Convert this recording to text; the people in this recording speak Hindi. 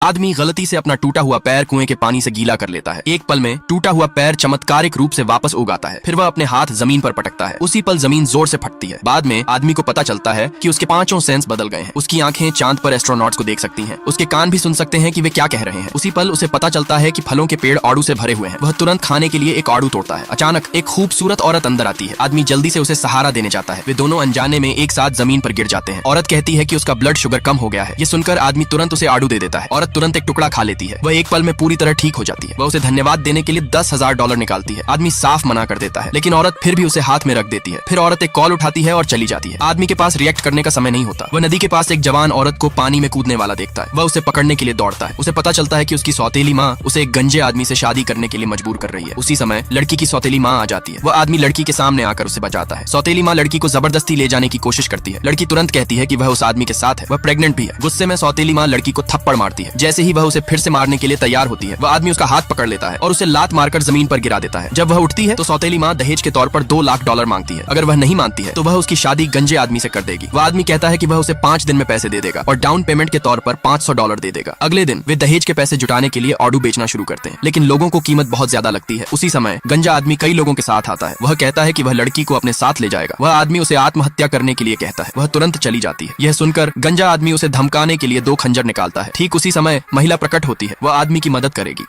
आदमी गलती से अपना टूटा हुआ पैर कुएं के पानी से गीला कर लेता है। एक पल में टूटा हुआ पैर चमत्कारिक रूप से वापस उग आता है। फिर वह अपने हाथ जमीन पर पटकता है। उसी पल जमीन जोर से फटती है। बाद में आदमी को पता चलता है कि उसके पांचों सेंस बदल गए हैं। उसकी आंखें चांद पर एस्ट्रोनॉट्स को देख सकती हैं। उसके कान भी सुन सकते हैं कि वे क्या कह रहे हैं। उसी पल उसे पता चलता है कि फलों के पेड़ आड़ू से भरे हुए हैं। वह तुरंत खाने के लिए एक आड़ू तोड़ता है। अचानक एक खूबसूरत औरत अंदर आती है। आदमी जल्दी से उसे सहारा देने जाता है। वे दोनों अनजाने में एक साथ जमीन पर गिर जाते हैं। औरत कहती है कि उसका ब्लड शुगर कम हो गया है। ये सुनकर आदमी तुरंत उसे आड़ू दे देता है। औरत तुरंत एक टुकड़ा खा लेती है। वह एक पल में पूरी तरह ठीक हो जाती है। वह उसे धन्यवाद देने के लिए $10,000 निकालती है। आदमी साफ मना कर देता है, लेकिन औरत फिर भी उसे हाथ में रख देती है। फिर औरत एक कॉल उठाती है और चली जाती है। आदमी के पास रिएक्ट करने का समय नहीं होता। वह नदी के पास एक जवान औरत को पानी में कूदने वाला देखता है। वह उसे पकड़ने के लिए दौड़ता है। उसे पता चलता है कि उसकी सौतेली माँ उसे एक गंजे आदमी से शादी करने के लिए मजबूर कर रही है। उसी समय लड़की की सौतेली माँ आ जाती है। वह आदमी लड़की के सामने आकर उसे बचाता है। सौतेली माँ लड़की को जबरदस्ती ले जाने की कोशिश करती है। लड़की तुरंत कहती है कि वह उस आदमी के साथ है। वह प्रेग्नेंट भी है। गुस्से में सौतेली माँ लड़की को थप्पड़ मारती है। जैसे ही वह उसे फिर से मारने के लिए तैयार होती है, वह आदमी उसका हाथ पकड़ लेता है और उसे लात मारकर जमीन पर गिरा देता है। जब वह उठती है तो सौतेली माँ दहेज के तौर पर $2 लाख मांगती है। अगर वह नहीं मानती है तो वह उसकी शादी गंजे आदमी से कर देगी। वह आदमी कहता है कि वह उसे 5 दिन में पैसे दे देगा और डाउन पेमेंट के तौर पर $500 दे देगा। अगले दिन वे दहेज के पैसे जुटाने के लिए आड़ू बेचना शुरू करते हैं, लेकिन लोगों को कीमत बहुत ज्यादा लगती है। उसी समय गंजा आदमी कई लोगों के साथ आता है। वह कहता है कि वह लड़की को अपने साथ ले जाएगा। वह आदमी उसे आत्महत्या करने के लिए कहता है। वह तुरंत चली जाती है। यह सुनकर गंजा आदमी उसे धमकाने के लिए 2 खंजर निकालता है। ठीक उसी समय महिला प्रकट होती है। वह आदमी की मदद करेगी।